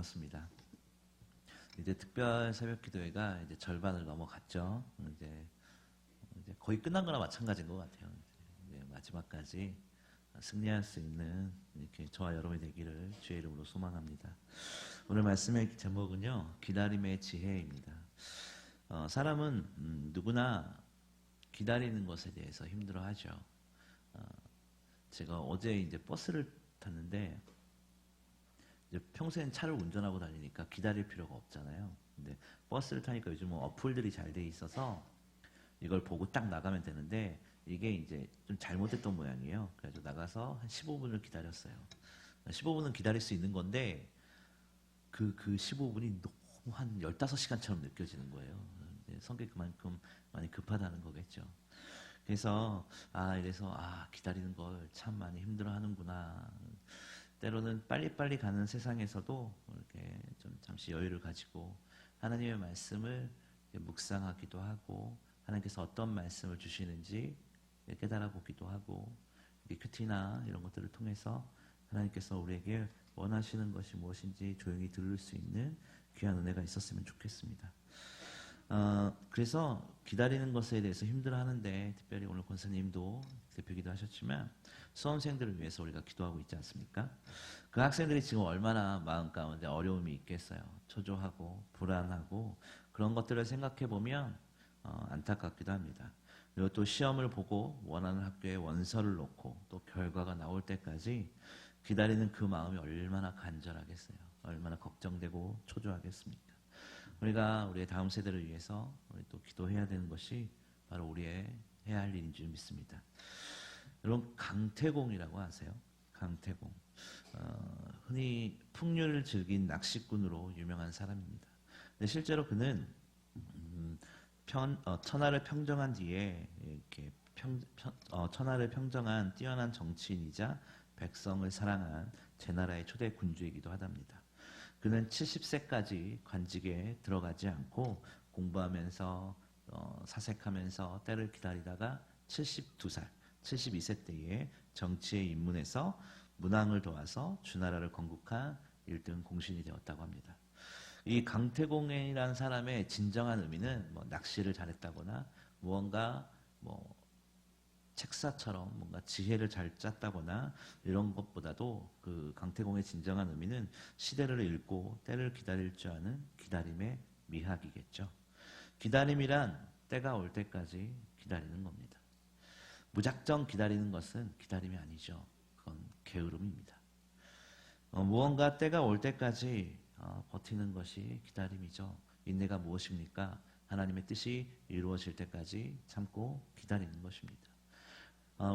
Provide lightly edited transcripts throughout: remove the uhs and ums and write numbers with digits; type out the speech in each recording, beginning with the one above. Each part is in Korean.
나눴습니다. 이제 특별 새벽 기도회가 이제 절반을 넘어갔죠. 이제 거의 끝난 거나 마찬가지인 것 같아요. 이제 마지막까지 승리할 수 있는 이렇게 저와 여러분이 되기를 주의 이름으로 소망합니다. 오늘 말씀의 제목은요, 기다림의 지혜입니다. 사람은 누구나 기다리는 것에 대해서 힘들어하죠. 제가 어제 이제 버스를 탔는데 이제 평소엔 차를 운전하고 다니니까 기다릴 필요가 없잖아요. 근데 버스를 타니까 요즘은 어플들이 잘 돼 있어서 이걸 보고 딱 나가면 되는데 이게 이제 좀 잘못됐던 모양이에요. 그래서 나가서 한 15분을 기다렸어요. 15분은 기다릴 수 있는 건데 그 15분이 너무 한 15시간처럼 느껴지는 거예요. 성격이 그만큼 많이 급하다는 거겠죠. 그래서 이래서 기다리는 걸 참 많이 힘들어하는구나. 때로는 빨리빨리 가는 세상에서도 이렇게 좀 잠시 여유를 가지고 하나님의 말씀을 묵상하기도 하고 하나님께서 어떤 말씀을 주시는지 깨달아 보기도 하고 큐티나 이런 것들을 통해서 하나님께서 우리에게 원하시는 것이 무엇인지 조용히 들을 수 있는 귀한 은혜가 있었으면 좋겠습니다. 그래서 기다리는 것에 대해서 힘들어하는데 특별히 오늘 권사님도 대표기도 하셨지만 수험생들을 위해서 우리가 기도하고 있지 않습니까? 그 학생들이 지금 얼마나 마음 가운데 어려움이 있겠어요. 초조하고 불안하고 그런 것들을 생각해 보면 안타깝기도 합니다. 그리고 또 시험을 보고 원하는 학교에 원서를 놓고 또 결과가 나올 때까지 기다리는 그 마음이 얼마나 간절하겠어요. 얼마나 걱정되고 초조하겠습니까? 우리가 우리의 다음 세대를 위해서 우리 또 기도해야 되는 것이 바로 우리의 해야 할 일인 줄 믿습니다. 여러분 강태공이라고 아세요? 강태공. 흔히 풍류를 즐긴 낚시꾼으로 유명한 사람입니다. 근데 실제로 그는 천하를 평정한 뒤에 이렇게 천하를 평정한 뛰어난 정치인이자 백성을 사랑한 제나라의 초대 군주이기도 하답니다. 그는 70세까지 관직에 들어가지 않고 공부하면서 사색하면서 때를 기다리다가 72살, 72세 때에 정치에 입문해서 문왕을 도와서 주나라를 건국한 1등 공신이 되었다고 합니다. 이 강태공이라는 사람의 진정한 의미는 낚시를 잘했다거나 무언가 책사처럼 뭔가 지혜를 잘 짰다거나 이런 것보다도 그 강태공의 진정한 의미는 시대를 읽고 때를 기다릴 줄 아는 기다림의 미학이겠죠. 기다림이란 때가 올 때까지 기다리는 겁니다. 무작정 기다리는 것은 기다림이 아니죠. 그건 게으름입니다. 무언가 때가 올 때까지 버티는 것이 기다림이죠. 인내가 무엇입니까? 하나님의 뜻이 이루어질 때까지 참고 기다리는 것입니다.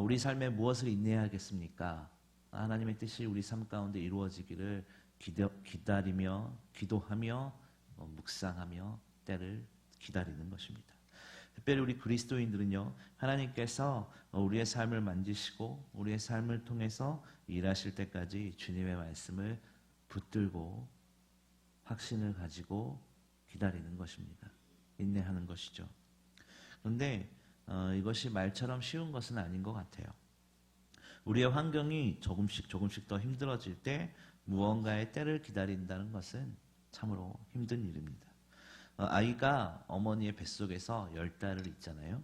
우리 삶에 무엇을 인내하겠습니까? 하나님의 뜻이 우리 삶 가운데 이루어지기를 기다리며 기도하며 묵상하며 때를 기다리는 것입니다. 특별히 우리 그리스도인들은요, 하나님께서 우리의 삶을 만지시고 우리의 삶을 통해서 일하실 때까지 주님의 말씀을 붙들고 확신을 가지고 기다리는 것입니다. 인내하는 것이죠. 그런데 이것이 말처럼 쉬운 것은 아닌 것 같아요. 우리의 환경이 조금씩 더 힘들어질 때 무언가의 때를 기다린다는 것은 참으로 힘든 일입니다. 아이가 어머니의 뱃속에서 10달을 있잖아요.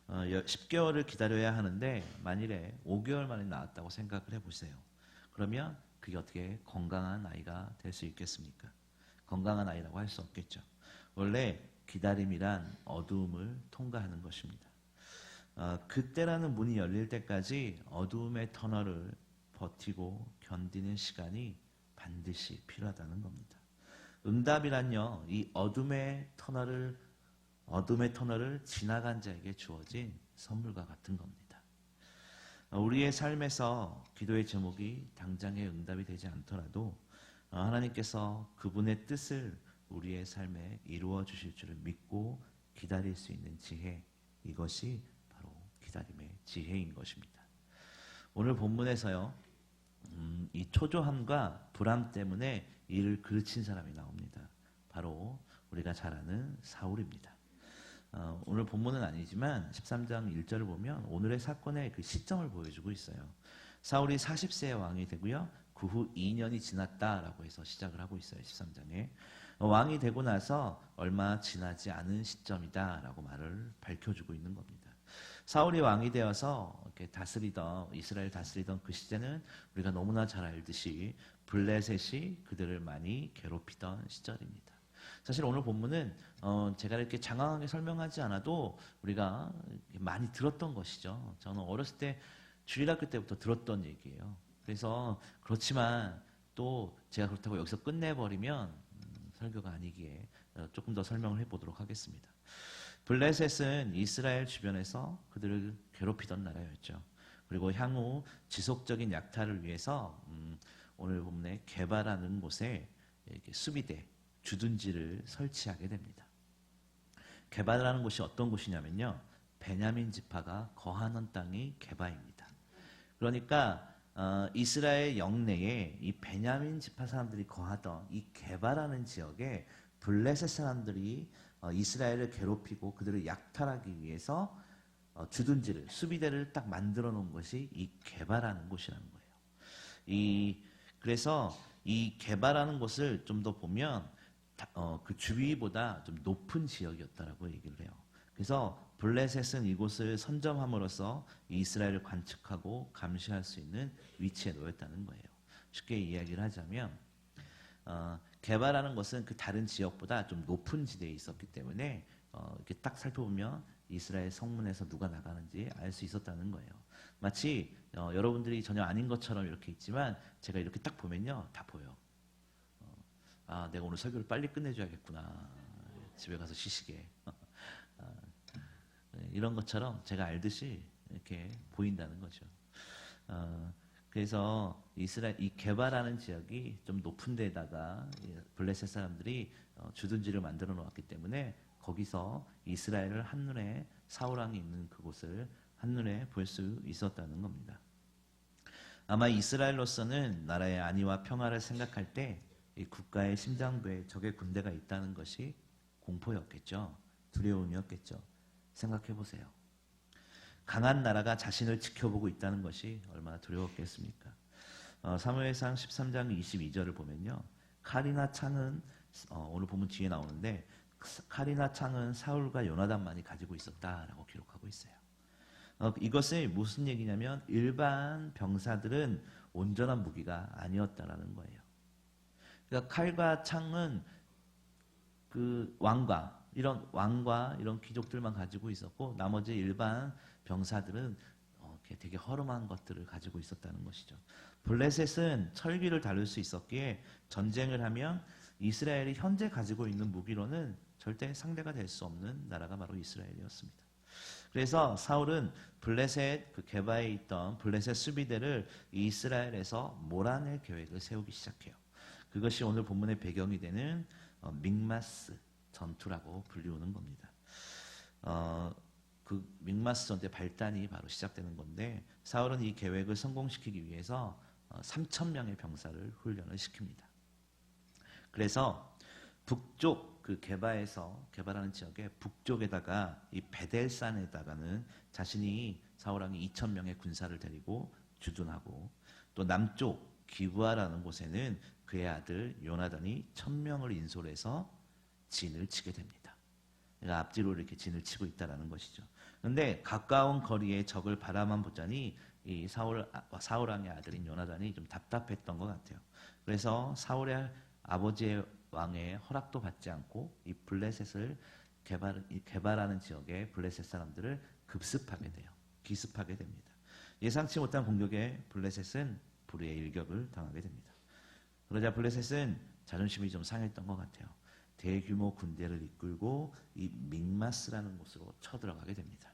10개월을 기다려야 하는데 만일에 5개월 만에 낳았다고 생각을 해보세요. 그러면 그게 어떻게 건강한 아이가 될 수 있겠습니까? 건강한 아이라고 할 수 없겠죠. 원래 기다림이란 어두움을 통과하는 것입니다. 그때라는 문이 열릴 때까지 어두움의 터널을 버티고 견디는 시간이 반드시 필요하다는 겁니다. 응답이란요, 이 어둠의 터널을 지나간 자에게 주어진 선물과 같은 겁니다. 우리의 삶에서 기도의 제목이 당장의 응답이 되지 않더라도 하나님께서 그분의 뜻을 우리의 삶에 이루어 주실 줄을 믿고 기다릴 수 있는 지혜, 이것이 바로 기다림의 지혜인 것입니다. 오늘 본문에서요, 이 초조함과 불안 때문에 이를 그르친 사람이 나옵니다. 바로 우리가 잘 아는 사울입니다. 오늘 본문은 아니지만 13장 1절을 보면 오늘의 사건의 그 시점을 보여주고 있어요. 사울이 40세의 왕이 되고요, 그 후 2년이 지났다라고 해서 시작을 하고 있어요. 13장에. 왕이 되고 나서 얼마 지나지 않은 시점이다라고 말을 밝혀주고 있는 겁니다. 사울이 왕이 되어서 이렇게 이스라엘 다스리던 그 시대는 우리가 너무나 잘 알듯이 블레셋이 그들을 많이 괴롭히던 시절입니다. 사실 오늘 본문은 제가 이렇게 장황하게 설명하지 않아도 우리가 많이 들었던 것이죠. 저는 어렸을 때 주일학교 때부터 들었던 얘기예요. 그래서 그렇지만 또 제가 그렇다고 여기서 끝내버리면 설교가 아니기에 조금 더 설명을 해보도록 하겠습니다. 블레셋은 이스라엘 주변에서 그들을 괴롭히던 나라였죠. 그리고 향후 지속적인 약탈을 위해서 오늘 본문에 게바라는 곳에 이렇게 수비대, 주둔지를 설치하게 됩니다. 게바라는 곳이 어떤 곳이냐면요, 베냐민 지파가 거하는 땅이 게바입니다. 그러니까 이스라엘 영내에 이 베냐민 지파 사람들이 거하던 이 게바라는 지역에 블레셋 사람들이 이스라엘을 괴롭히고 그들을 약탈하기 위해서 주둔지를, 수비대를 딱 만들어 놓은 것이 이 게바라는 곳이라는 거예요. 그래서 이 게바라는 곳을 좀 더 보면 그 주위보다 좀 높은 지역이었다라고 얘기를 해요. 그래서 블레셋은 이곳을 선점함으로써 이스라엘을 관측하고 감시할 수 있는 위치에 놓였다는 거예요. 쉽게 이야기를 하자면 게바라는 것은 그 다른 지역보다 좀 높은 지대에 있었기 때문에 이렇게 딱 살펴보면 이스라엘 성문에서 누가 나가는지 알 수 있었다는 거예요. 마치 여러분들이 전혀 아닌 것처럼 이렇게 있지만 제가 이렇게 딱 보면요, 다 보여. 내가 오늘 설교를 빨리 끝내줘야겠구나. 집에 가서 쉬시게. 이런 것처럼 제가 알듯이 이렇게 보인다는 거죠. 그래서 이 게바라는 지역이 좀 높은 데다가 블레셋 사람들이 주둔지를 만들어 놓았기 때문에 거기서 이스라엘을 한눈에, 사울 왕이 있는 그곳을 한눈에 볼 수 있었다는 겁니다. 아마 이스라엘로서는 나라의 안위와 평화를 생각할 때 이 국가의 심장부에 적의 군대가 있다는 것이 공포였겠죠. 두려움이었겠죠. 생각해 보세요. 강한 나라가 자신을 지켜보고 있다는 것이 얼마나 두려웠겠습니까? 사무엘상 13장 22절을 보면요, 칼이나 창은 오늘 보면 뒤에 나오는데 칼이나 창은 사울과 요나단만이 가지고 있었다라고 기록하고 있어요. 이것이 무슨 얘기냐면 일반 병사들은 온전한 무기가 아니었다라는 거예요. 그러니까 칼과 창은 그 왕과 이런 귀족들만 가지고 있었고 나머지 일반 병사들은 되게 허름한 것들을 가지고 있었다는 것이죠. 블레셋은 철기를 다룰 수 있었기에 전쟁을 하면 이스라엘이 현재 가지고 있는 무기로는 절대 상대가 될 수 없는 나라가 바로 이스라엘이었습니다. 그래서 사울은 블레셋 그 게바에 있던 블레셋 수비대를 이스라엘에서 몰아낼 계획을 세우기 시작해요. 그것이 오늘 본문의 배경이 되는 믹마스 전투라고 불리우는 겁니다. 그 믹마스 전투의 발단이 바로 시작되는 건데 사울은 이 계획을 성공시키기 위해서 3,000명의 병사를 훈련을 시킵니다. 그래서 북쪽 그 게바라는 지역의 북쪽에다가 이 베델산에다가는 자신이 사울 왕이 2,000명의 군사를 데리고 주둔하고 또 남쪽 기브아라는 곳에는 그의 아들 요나단이 1,000명을 인솔해서 진을 치게 됩니다. 그러니까 앞뒤로 이렇게 진을 치고 있다라는 것이죠. 그런데 가까운 거리의 적을 바라만 보자니 이 사울 왕의 아들인 요나단이 좀 답답했던 것 같아요. 그래서 사울의 아버지의 왕의 허락도 받지 않고 이 블레셋을 게바라는 지역의 블레셋 사람들을 급습하게 돼요. 기습하게 됩니다. 예상치 못한 공격에 블레셋은 불의의 일격을 당하게 됩니다. 그러자 블레셋은 자존심이 좀 상했던 것 같아요. 대규모 군대를 이끌고 이 믹마스라는 곳으로 쳐들어가게 됩니다.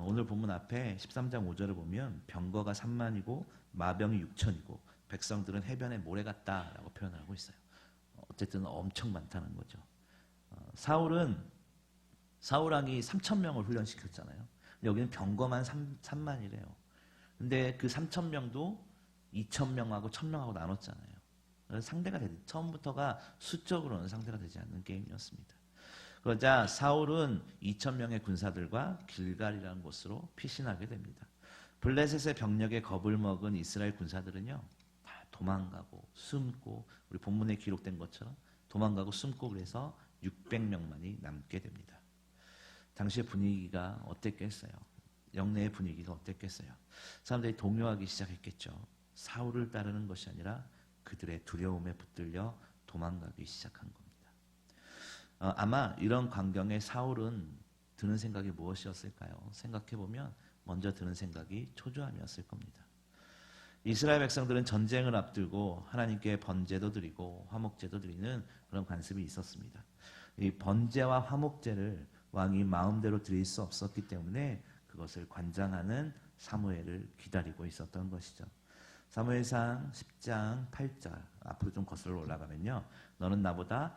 오늘 본문 앞에 13장 5절을 보면 병거가 3만이고 마병이 6천이고 백성들은 해변에 모래 같다라고 표현을 하고 있어요. 어쨌든 엄청 많다는 거죠. 사울 왕이 3,000명을 훈련시켰잖아요. 여기는 병거만 3만이래요. 근데 그 3,000명도 2,000명하고 1,000명하고 나눴잖아요. 상대가 처음부터가 수적으로는 상대가 되지 않는 게임이었습니다. 그러자 사울은 2,000명의 군사들과 길갈이라는 곳으로 피신하게 됩니다. 블레셋의 병력에 겁을 먹은 이스라엘 군사들은요, 다 도망가고 숨고, 우리 본문에 기록된 것처럼 도망가고 숨고, 그래서 600명만이 남게 됩니다. 당시의 분위기가 어땠겠어요? 영내의 분위기가 어땠겠어요? 사람들이 동요하기 시작했겠죠. 사울을 따르는 것이 아니라 그들의 두려움에 붙들려 도망가기 시작한 겁니다. 아마 이런 광경에 사울은 드는 생각이 무엇이었을까요? 생각해보면 먼저 드는 생각이 초조함이었을 겁니다. 이스라엘 백성들은 전쟁을 앞두고 하나님께 번제도 드리고 화목제도 드리는 그런 관습이 있었습니다. 이 번제와 화목제를 왕이 마음대로 드릴 수 없었기 때문에 그것을 관장하는 사무엘을 기다리고 있었던 것이죠. 사무엘상 10장 8절 앞으로 좀 거슬러 올라가면요, 너는 나보다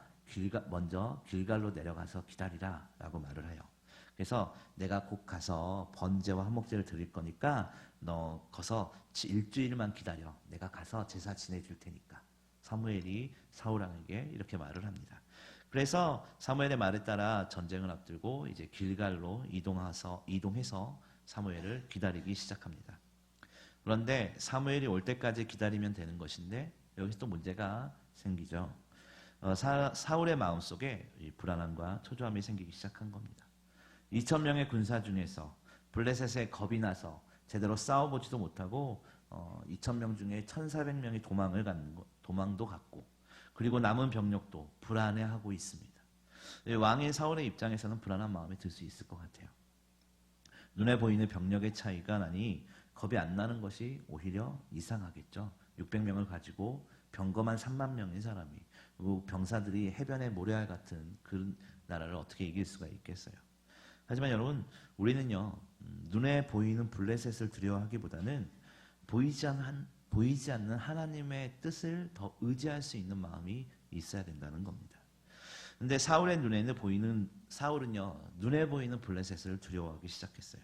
먼저 길갈로 내려가서 기다리라 라고 말을 해요. 그래서 내가 곧 가서 번제와 화목제를 드릴 거니까 너 거서 일주일만 기다려. 내가 가서 제사 지내줄 테니까. 사무엘이 사울왕에게 이렇게 말을 합니다. 그래서 사무엘의 말에 따라 전쟁을 앞두고 이제 길갈로 이동해서 사무엘을 기다리기 시작합니다. 그런데 사무엘이 올 때까지 기다리면 되는 것인데 여기서 또 문제가 생기죠. 사울의 마음속에 이 불안함과 초조함이 생기기 시작한 겁니다. 2,000명의 군사 중에서 블레셋에 겁이 나서 제대로 싸워보지도 못하고 2,000명 중에 1,400명이 도망도 갔고, 그리고 남은 병력도 불안해하고 있습니다. 왕인 사울의 입장에서는 불안한 마음이 들 수 있을 것 같아요. 눈에 보이는 병력의 차이가 나니 겁이 안 나는 것이 오히려 이상하겠죠. 600명을 가지고 병거만 3만 명인 사람이, 그리고 병사들이 해변의 모래알 같은 그 나라를 어떻게 이길 수가 있겠어요. 하지만 여러분, 우리는요, 눈에 보이는 블레셋을 두려워하기보다는 보이지 않는 하나님의 뜻을 더 의지할 수 있는 마음이 있어야 된다는 겁니다. 근데 사울은요, 눈에 보이는 블레셋을 두려워하기 시작했어요.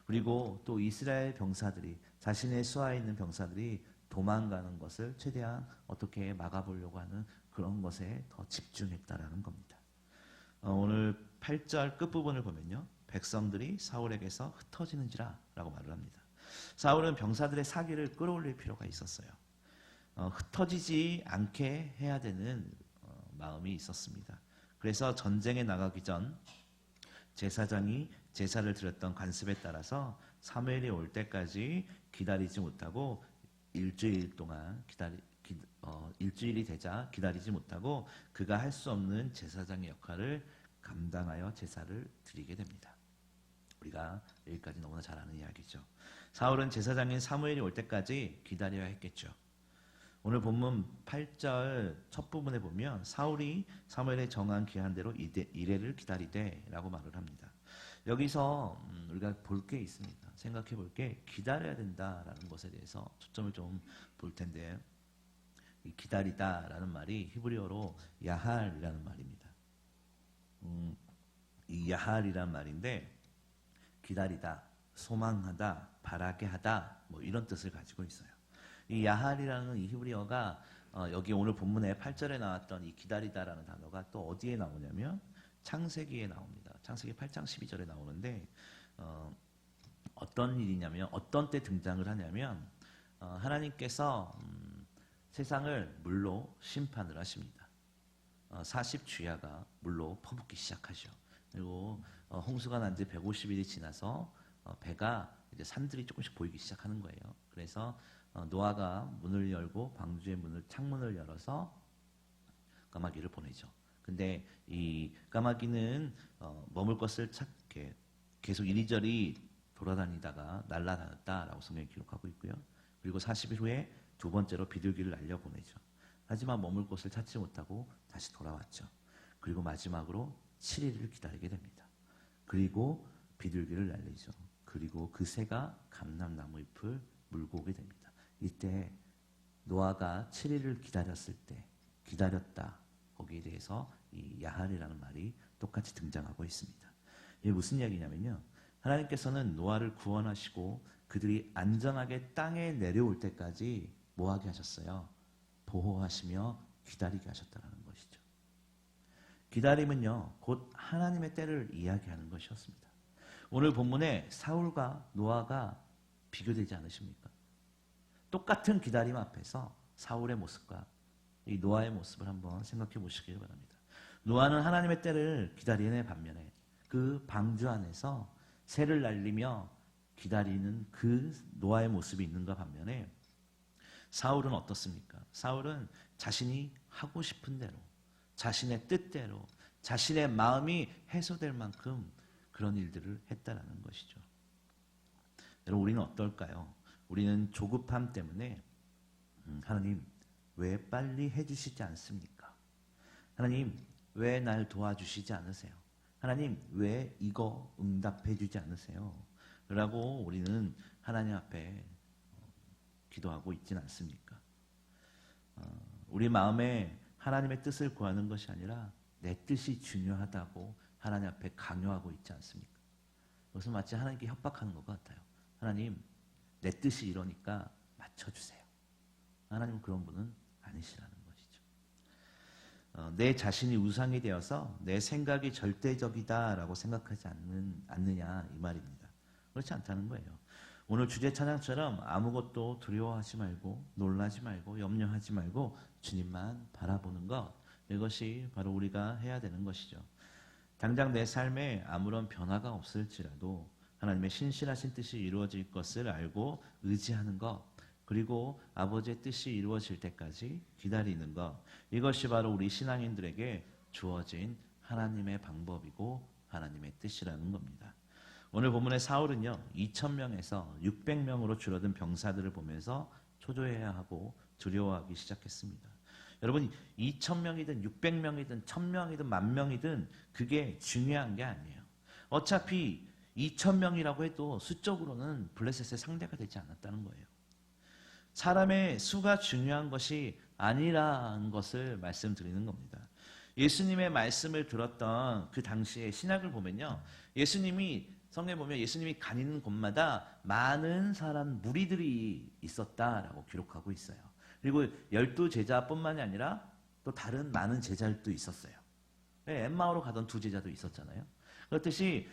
그리고 또 이스라엘 병사들이, 자신의 수하에 있는 병사들이 도망가는 것을 최대한 어떻게 막아보려고 하는 그런 것에 더 집중했다라는 겁니다. 오늘 8절 끝부분을 보면요, 백성들이 사울에게서 흩어지는지라 라고 말을 합니다. 사울은 병사들의 사기를 끌어올릴 필요가 있었어요. 흩어지지 않게 해야 되는 마음이 있었습니다. 그래서 전쟁에 나가기 전 제사장이 제사를 드렸던 관습에 따라서 사무엘이 올 때까지 기다리지 못하고 일주일이 되자 기다리지 못하고 그가 할 수 없는 제사장의 역할을 감당하여 제사를 드리게 됩니다. 우리가 여기까지 너무나 잘 아는 이야기죠. 사울은 제사장인 사무엘이 올 때까지 기다려야 했겠죠. 오늘 본문 8절 첫 부분에 보면 사울이 사무엘의 정한 기한대로 이래를 기다리되 라고 말을 합니다. 여기서 우리가 볼 게 있습니다. 생각해 볼 게 기다려야 된다라는 것에 대해서 초점을 좀 볼 텐데, 이 기다리다라는 말이 히브리어로 야할이라는 말입니다. 이 야할이란 말인데 기다리다, 소망하다, 바라게 하다, 뭐 이런 뜻을 가지고 있어요. 이 야할이라는 이 히브리어가 여기 오늘 본문에 8절에 나왔던 이 기다리다라는 단어가 또 어디에 나오냐면 창세기에 나옵니다. 창세기 8장 12절에 나오는데 어떤 일이냐면, 어떤 때 등장을 하냐면 하나님께서 세상을 물로 심판을 하십니다. 40주야가 물로 퍼붓기 시작하죠. 그리고 홍수가 난 지 150일이 지나서 배가 이제 산들이 조금씩 보이기 시작하는 거예요. 그래서 노아가 문을 열고 방주의 창문을 열어서 까마귀를 보내죠. 근데 이 까마귀는 머물 것을 찾게 계속 이리저리 돌아다니다가 날아다녔다라고 성경이 기록하고 있고요. 그리고 40일 후에 두 번째로 비둘기를 날려보내죠. 하지만 머물 곳을 찾지 못하고 다시 돌아왔죠. 그리고 마지막으로 7일을 기다리게 됩니다. 그리고 비둘기를 날리죠. 그리고 그 새가 감람나무 잎을 물고 오게 됩니다. 이때 노아가 7일을 기다렸을 때, 기다렸다, 거기에 대해서 이 야할이라는 말이 똑같이 등장하고 있습니다. 이게 무슨 이야기냐면요, 하나님께서는 노아를 구원하시고 그들이 안전하게 땅에 내려올 때까지 뭐하게 하셨어요? 보호하시며 기다리게 하셨다는 것이죠. 기다림은요, 곧 하나님의 때를 이야기하는 것이었습니다. 오늘 본문에 사울과 노아가 비교되지 않으십니까? 똑같은 기다림 앞에서 사울의 모습과 이 노아의 모습을 한번 생각해 보시길 바랍니다. 노아는 하나님의 때를 기다리는 반면에 그 방주 안에서 새를 날리며 기다리는 그 노아의 모습이 있는가 반면에 사울은 어떻습니까? 사울은 자신이 하고 싶은 대로, 자신의 뜻대로, 자신의 마음이 해소될 만큼 그런 일들을 했다라는 것이죠. 여러분, 우리는 어떨까요? 우리는 조급함 때문에 하나님 왜 빨리 해주시지 않습니까? 하나님 왜 날 도와주시지 않으세요? 하나님 왜 이거 응답해 주지 않으세요? 라고 우리는 하나님 앞에 기도하고 있지는 않습니까? 우리 마음에 하나님의 뜻을 구하는 것이 아니라 내 뜻이 중요하다고 하나님 앞에 강요하고 있지 않습니까? 그것은 마치 하나님께 협박하는 것 같아요. 하나님, 내 뜻이 이러니까 맞춰주세요. 하나님은 그런 분은 아니시라는 것이죠. 내 자신이 우상이 되어서 내 생각이 절대적이다라고 생각하지 않느냐 이 말입니다. 그렇지 않다는 거예요. 오늘 주제 찬양처럼 아무것도 두려워하지 말고 놀라지 말고 염려하지 말고 주님만 바라보는 것, 이것이 바로 우리가 해야 되는 것이죠. 당장 내 삶에 아무런 변화가 없을지라도 하나님의 신실하신 뜻이 이루어질 것을 알고 의지하는 것, 그리고 아버지의 뜻이 이루어질 때까지 기다리는 것, 이것이 바로 우리 신앙인들에게 주어진 하나님의 방법이고 하나님의 뜻이라는 겁니다. 오늘 본문의 사울은요 2,000명에서 600명으로 줄어든 병사들을 보면서 초조해야 하고 두려워하기 시작했습니다. 여러분, 2,000명이든 600명이든 1,000명이든 10,000명이든 그게 중요한 게 아니에요. 어차피 2,000명이라고 해도 수적으로는 블레셋의 상대가 되지 않았다는 거예요. 사람의 수가 중요한 것이 아니라는 것을 말씀드리는 겁니다. 예수님의 말씀을 들었던 그 당시의 신학을 보면요, 예수님이 성경에 보면 예수님이 가는 곳마다 많은 사람 무리들이 있었다라고 기록하고 있어요. 그리고 12제자뿐만이 아니라 또 다른 많은 제자들도 있었어요. 엠마오로 가던 2제자도 있었잖아요. 그렇듯이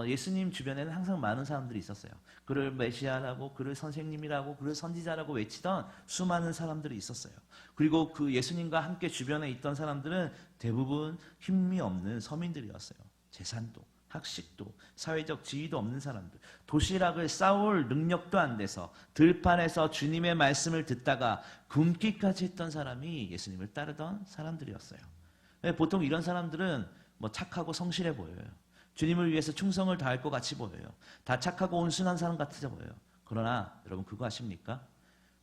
예수님 주변에는 항상 많은 사람들이 있었어요. 그를 메시아라고, 그를 선생님이라고, 그를 선지자라고 외치던 수많은 사람들이 있었어요. 그리고 그 예수님과 함께 주변에 있던 사람들은 대부분 힘이 없는 서민들이었어요. 재산도 학식도 사회적 지위도 없는 사람들, 도시락을 싸올 능력도 안 돼서 들판에서 주님의 말씀을 듣다가 굶기까지 했던 사람이 예수님을 따르던 사람들이었어요. 보통 이런 사람들은 뭐 착하고 성실해 보여요. 주님을 위해서 충성을 다할 것 같이 보여요. 다 착하고 온순한 사람 같아 보여요. 그러나 여러분 그거 아십니까?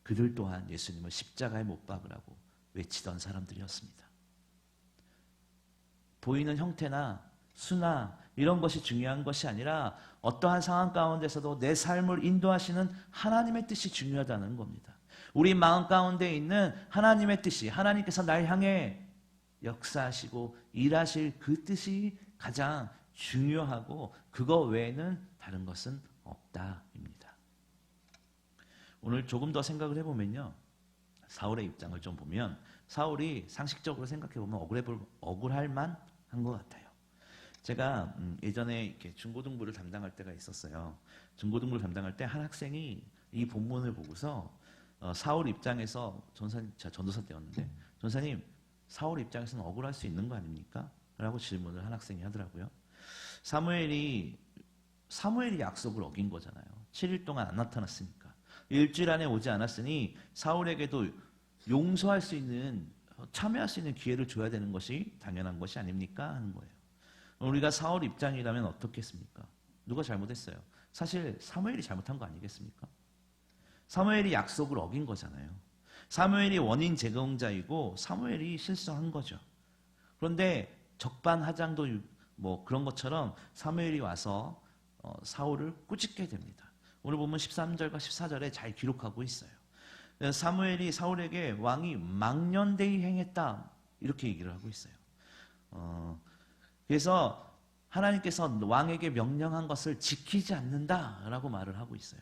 그들 또한 예수님을 십자가에 못 박으라고 외치던 사람들이었습니다. 보이는 형태나 수나 이런 것이 중요한 것이 아니라 어떠한 상황 가운데서도 내 삶을 인도하시는 하나님의 뜻이 중요하다는 겁니다. 우리 마음 가운데 있는 하나님의 뜻이, 하나님께서 날 향해 역사하시고 일하실 그 뜻이 가장 중요하고 그거 외에는 다른 것은 없다입니다. 오늘 조금 더 생각을 해보면요, 사울의 입장을 좀 보면 사울이 상식적으로 생각해보면 억울할 만한 것 같아요. 제가 예전에 이렇게 중고등부를 담당할 때가 있었어요. 중고등부를 담당할 때 한 학생이 이 본문을 보고서 사울 입장에서 제가 전도사 때였는데, 전사님 사울 입장에서는 억울할 수 있는 거 아닙니까? 라고 질문을 한 학생이 하더라고요. 사무엘이 약속을 어긴 거잖아요. 7일 동안 안 나타났으니까. 일주일 안에 오지 않았으니 사울에게도 용서할 수 있는, 참여할 수 있는 기회를 줘야 되는 것이 당연한 것이 아닙니까? 하는 거예요. 우리가 사울 입장이라면 어떻겠습니까? 누가 잘못했어요? 사실 사무엘이 잘못한 거 아니겠습니까? 사무엘이 약속을 어긴 거잖아요. 사무엘이 원인 제공자이고 사무엘이 실수한 거죠. 그런데 적반하장도 뭐 그런 것처럼 사무엘이 와서 사울을 꾸짖게 됩니다. 오늘 보면 13절과 14절에 잘 기록하고 있어요. 사무엘이 사울에게 왕이 망년되이 행했다 이렇게 얘기를 하고 있어요. 그래서 하나님께서 왕에게 명령한 것을 지키지 않는다라고 말을 하고 있어요.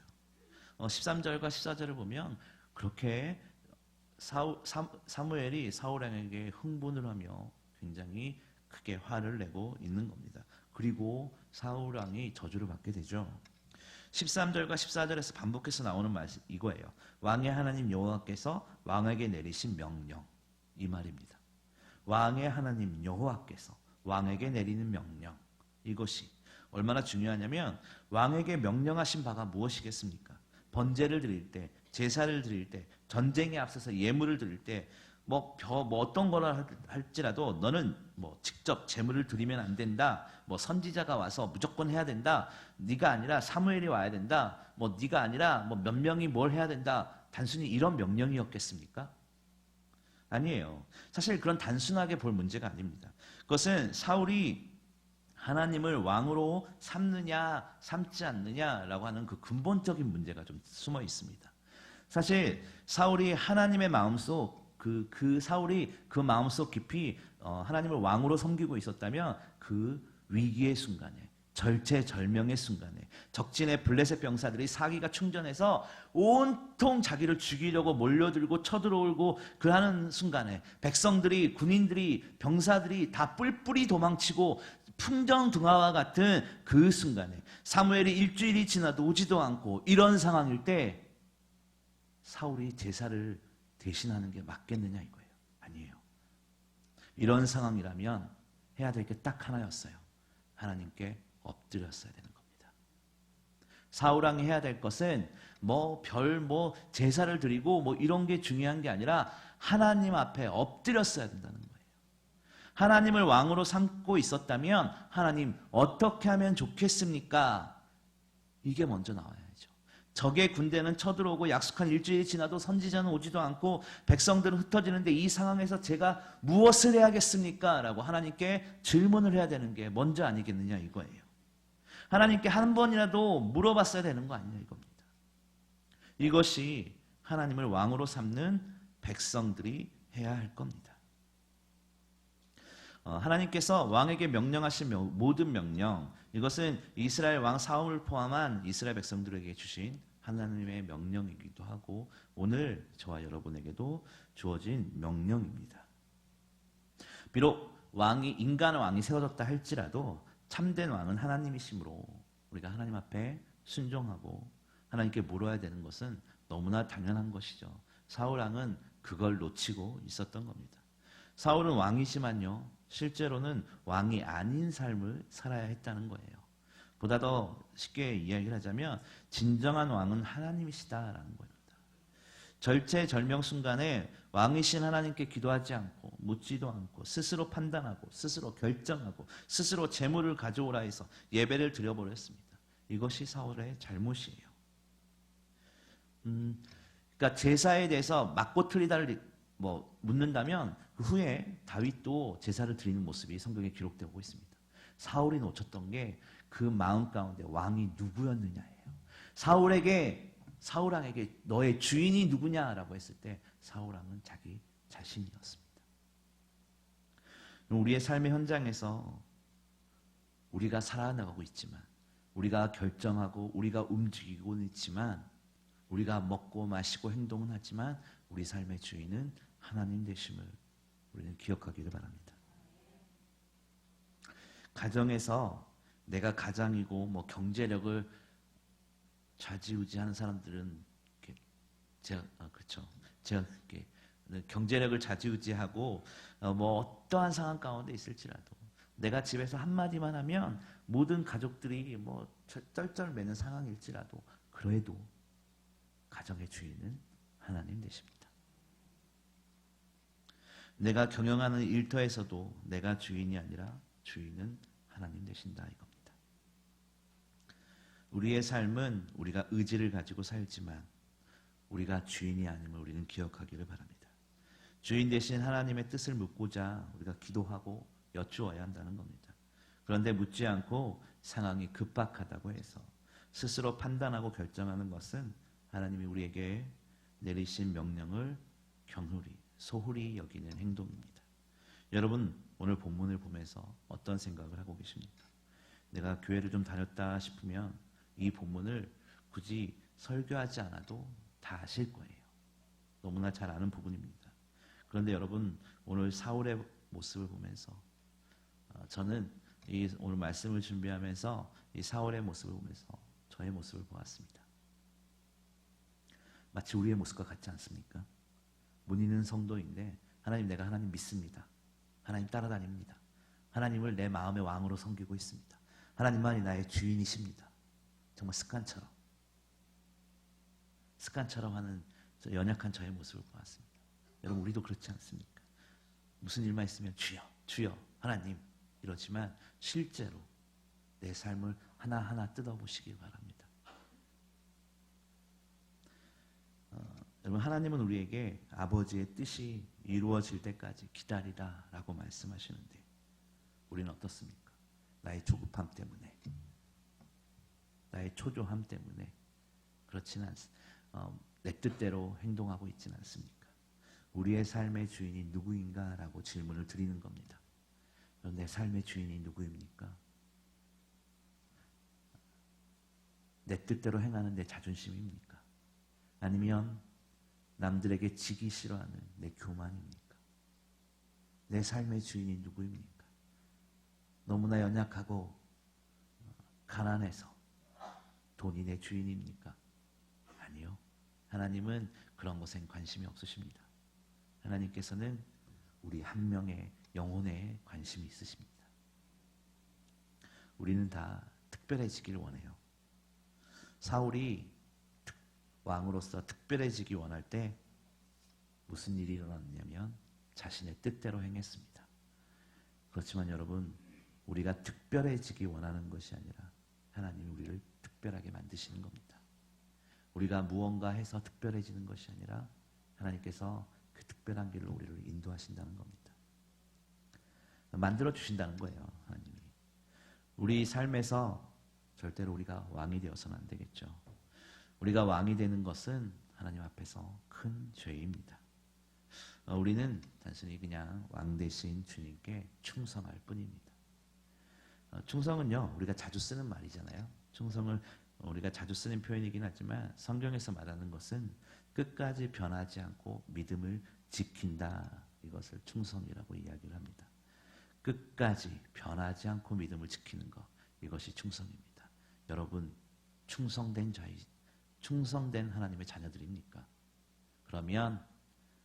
13절과 14절을 보면 그렇게 사무엘이 사울왕에게 흥분을 하며 굉장히 크게 화를 내고 있는 겁니다. 그리고 사울왕이 저주를 받게 되죠. 13절과 14절에서 반복해서 나오는 말씀 이거예요. 왕의 하나님 여호와께서 왕에게 내리신 명령, 이 말입니다. 왕의 하나님 여호와께서 왕에게 내리는 명령, 이것이 얼마나 중요하냐면 왕에게 명령하신 바가 무엇이겠습니까? 번제를 드릴 때, 제사를 드릴 때, 전쟁에 앞서서 예물을 드릴 때 뭐 어떤 거라 할지라도 너는 뭐 직접 제물을 드리면 안 된다. 뭐 선지자가 와서 무조건 해야 된다. 네가 아니라 사무엘이 와야 된다. 뭐 네가 아니라 뭐 몇 명이 뭘 해야 된다. 단순히 이런 명령이었겠습니까? 아니에요. 사실 그런 단순하게 볼 문제가 아닙니다. 그것은 사울이 하나님을 왕으로 삼느냐 삼지 않느냐라고 하는 그 근본적인 문제가 좀 숨어 있습니다. 사실 사울이 하나님의 마음속 그 사울이 그 마음속 깊이 하나님을 왕으로 섬기고 있었다면 그 위기의 순간에 절체절명의 순간에 적진의 블레셋 병사들이 사기가 충전해서 온통 자기를 죽이려고 몰려들고 쳐들어오고 그하는 순간에 백성들이 군인들이 병사들이 다 뿔뿔이 도망치고 풍정등화와 같은 그 순간에 사무엘이 일주일이 지나도 오지도 않고 이런 상황일 때 사울이 제사를 대신하는 게 맞겠느냐 이거예요. 아니에요. 이런 상황이라면 해야 될 게 딱 하나였어요. 하나님께 엎드렸어야 되는 겁니다. 사울왕이 해야 될 것은 제사를 드리고 뭐 이런 게 중요한 게 아니라 하나님 앞에 엎드렸어야 된다는 거예요. 하나님을 왕으로 삼고 있었다면 하나님 어떻게 하면 좋겠습니까? 이게 먼저 나와야죠. 적의 군대는 쳐들어오고 약속한 일주일이 지나도 선지자는 오지도 않고 백성들은 흩어지는데 이 상황에서 제가 무엇을 해야겠습니까? 라고 하나님께 질문을 해야 되는 게 먼저 아니겠느냐 이거예요. 하나님께 한 번이라도 물어봤어야 되는 거 아니냐 이겁니다. 이것이 하나님을 왕으로 삼는 백성들이 해야 할 겁니다. 하나님께서 왕에게 명령하신 모든 명령, 이것은 이스라엘 왕 사울을 포함한 이스라엘 백성들에게 주신 하나님의 명령이기도 하고 오늘 저와 여러분에게도 주어진 명령입니다. 비록 인간의 왕이 세워졌다 할지라도 참된 왕은 하나님이시므로 우리가 하나님 앞에 순종하고 하나님께 물어야 되는 것은 너무나 당연한 것이죠. 사울 왕은 그걸 놓치고 있었던 겁니다. 사울은 왕이지만요, 실제로는 왕이 아닌 삶을 살아야 했다는 거예요. 보다 더 쉽게 이야기를 하자면 진정한 왕은 하나님이시다라는 겁니다. 절체절명 순간에 왕이신 하나님께 기도하지 않고 묻지도 않고 스스로 판단하고 스스로 결정하고 스스로 재물을 가져오라 해서 예배를 드려버렸습니다. 이것이 사울의 잘못이에요. 그러니까 제사에 대해서 맞고 틀리다를 묻는다면 그 후에 다윗도 제사를 드리는 모습이 성경에 기록되고 있습니다. 사울이 놓쳤던 게 그 마음 가운데 왕이 누구였느냐예요. 사울왕에게 너의 주인이 누구냐라고 했을 때 사울왕은 자기 자신이었습니다. 우리의 삶의 현장에서 우리가 살아나가고 있지만 우리가 결정하고 우리가 움직이고 있지만 우리가 먹고 마시고 행동은 하지만 우리 삶의 주인은 하나님 되심을 우리는 기억하기를 바랍니다. 가정에서 내가 가장이고 경제력을 좌지우지하는 사람들은 제가 경제력을 좌지우지하고 어떠한 상황 가운데 있을지라도 내가 집에서 한마디만 하면 모든 가족들이 쩔쩔매는 상황일지라도 그래도 가정의 주인은 하나님 되십니다. 내가 경영하는 일터에서도 내가 주인이 아니라 주인은 하나님 되신다 이겁니다. 우리의 삶은 우리가 의지를 가지고 살지만 우리가 주인이 아님을 우리는 기억하기를 바랍니다. 주인 대신 하나님의 뜻을 묻고자 우리가 기도하고 여쭈어야 한다는 겁니다. 그런데 묻지 않고 상황이 급박하다고 해서 스스로 판단하고 결정하는 것은 하나님이 우리에게 내리신 명령을 소홀히 여기는 행동입니다. 여러분 오늘 본문을 보면서 어떤 생각을 하고 계십니까? 내가 교회를 좀 다녔다 싶으면 이 본문을 굳이 설교하지 않아도 다 아실 거예요. 너무나 잘 아는 부분입니다. 그런데 여러분 오늘 사울의 모습을 보면서 저는 오늘 말씀을 준비하면서 이 사울의 모습을 보면서 저의 모습을 보았습니다. 마치 우리의 모습과 같지 않습니까? 문의는 성도인데 하나님, 내가 하나님 믿습니다. 하나님 따라다닙니다. 하나님을 내 마음의 왕으로 섬기고 있습니다. 하나님만이 나의 주인이십니다. 정말 습관처럼 하는 저 연약한 저의 모습을 보았습니다. 여러분, 우리도 그렇지 않습니까? 무슨 일만 있으면 주여, 주여, 하나님 이러지만 실제로 내 삶을 하나하나 뜯어보시기 바랍니다. 여러분, 하나님은 우리에게 아버지의 뜻이 이루어질 때까지 기다리라 라고 말씀하시는데 우리는 어떻습니까? 나의 조급함 때문에, 나의 초조함 때문에 그렇지는 않습니다. 내 뜻대로 행동하고 있지는 않습니까? 우리의 삶의 주인이 누구인가 라고 질문을 드리는 겁니다. 내 삶의 주인이 누구입니까? 내 뜻대로 행하는 내 자존심입니까? 아니면 남들에게 지기 싫어하는 내 교만입니까? 내 삶의 주인이 누구입니까? 너무나 연약하고 가난해서 돈이 내 주인입니까? 아니요. 하나님은 그런 것엔 관심이 없으십니다. 하나님께서는 우리 한 명의 영혼에 관심이 있으십니다. 우리는 다 특별해지기를 원해요. 사울이 왕으로서 특별해지기 원할 때 무슨 일이 일어났냐면 자신의 뜻대로 행했습니다. 그렇지만 여러분, 우리가 특별해지기 원하는 것이 아니라 하나님이 우리를 특별하게 만드시는 겁니다. 우리가 무언가 해서 특별해지는 것이 아니라 하나님께서 그 특별한 길로 우리를 인도하신다는 겁니다. 만들어 주신다는 거예요, 하나님이. 우리 삶에서 절대로 우리가 왕이 되어서는 안 되겠죠. 우리가 왕이 되는 것은 하나님 앞에서 큰 죄입니다. 우리는 단순히 그냥 왕 대신 주님께 충성할 뿐입니다. 충성은요, 우리가 자주 쓰는 말이잖아요. 충성을 우리가 자주 쓰는 표현이긴 하지만 성경에서 말하는 것은 끝까지 변하지 않고 믿음을 지킨다, 이것을 충성이라고 이야기를 합니다. 끝까지 변하지 않고 믿음을 지키는 것, 이것이 충성입니다. 여러분, 충성된 하나님의 자녀들입니까? 그러면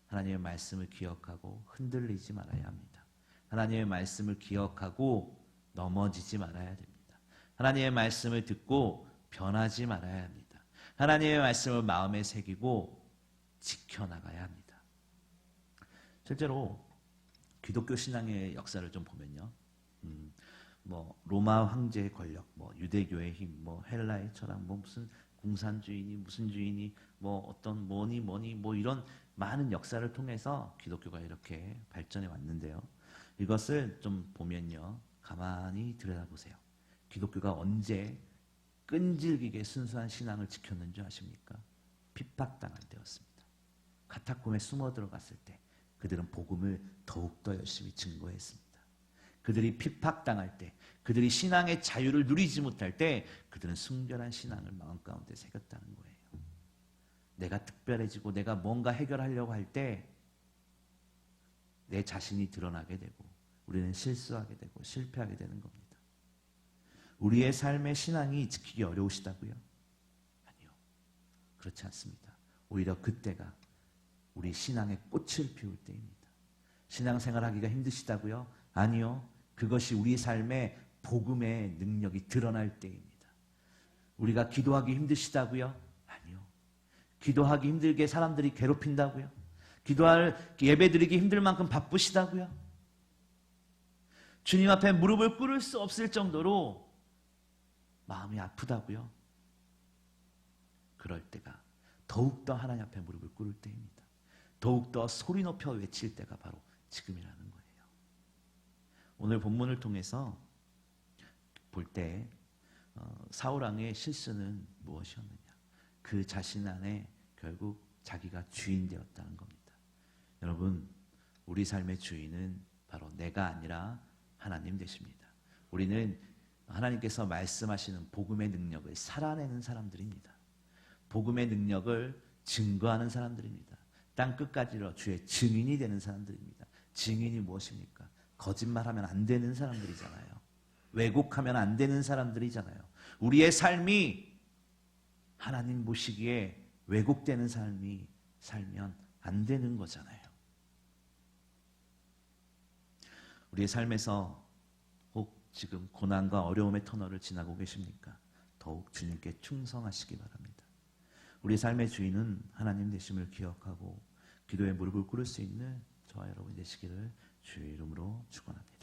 하나님의 말씀을 기억하고 흔들리지 말아야 합니다. 하나님의 말씀을 기억하고 넘어지지 말아야 됩니다. 하나님의 말씀을 듣고 변하지 말아야 합니다. 하나님의 말씀을 마음에 새기고 지켜나가야 합니다. 실제로 기독교 신앙의 역사를 좀 보면요, 로마 황제의 권력, 유대교의 힘, 헬라의 철학, 무슨 공산주의니 무슨 주의니, 어떤 뭐니 이런 많은 역사를 통해서 기독교가 이렇게 발전해 왔는데요. 이것을 좀 보면요, 가만히 들여다보세요. 기독교가 언제 끈질기게 순수한 신앙을 지켰는 줄 아십니까? 핍박당할 때였습니다. 카타콤에 숨어 들어갔을 때 그들은 복음을 더욱더 열심히 증거했습니다. 그들이 핍박당할 때, 그들이 신앙의 자유를 누리지 못할 때 그들은 순결한 신앙을 마음 가운데 새겼다는 거예요. 내가 특별해지고 내가 뭔가 해결하려고 할 때 내 자신이 드러나게 되고 우리는 실수하게 되고 실패하게 되는 겁니다. 우리의 삶의 신앙이 지키기 어려우시다고요? 아니요. 그렇지 않습니다. 오히려 그때가 우리 신앙의 꽃을 피울 때입니다. 신앙생활하기가 힘드시다고요? 아니요. 그것이 우리 삶의 복음의 능력이 드러날 때입니다. 우리가 기도하기 힘드시다고요? 아니요. 기도하기 힘들게 사람들이 괴롭힌다고요? 예배드리기 힘들 만큼 바쁘시다고요? 주님 앞에 무릎을 꿇을 수 없을 정도로 마음이 아프다고요? 그럴 때가 더욱더 하나님 앞에 무릎을 꿇을 때입니다. 더욱더 소리 높여 외칠 때가 바로 지금이라는 거예요. 오늘 본문을 통해서 볼 때 사울왕의 실수는 무엇이었느냐? 그 자신 안에 결국 자기가 주인 되었다는 겁니다. 여러분, 우리 삶의 주인은 바로 내가 아니라 하나님 되십니다. 우리는 하나님께서 말씀하시는 복음의 능력을 살아내는 사람들입니다. 복음의 능력을 증거하는 사람들입니다. 땅 끝까지로 주의 증인이 되는 사람들입니다. 증인이 무엇입니까? 거짓말하면 안 되는 사람들이잖아요. 왜곡하면 안 되는 사람들이잖아요. 우리의 삶이 하나님 보시기에 왜곡되는 삶이 살면 안 되는 거잖아요. 우리의 삶에서 혹 지금 고난과 어려움의 터널을 지나고 계십니까? 더욱 주님께 충성하시기 바랍니다. 우리 삶의 주인은 하나님 되심을 기억하고 기도에 무릎을 꿇을 수 있는 저와 여러분 되시기를 주의 이름으로 축원합니다.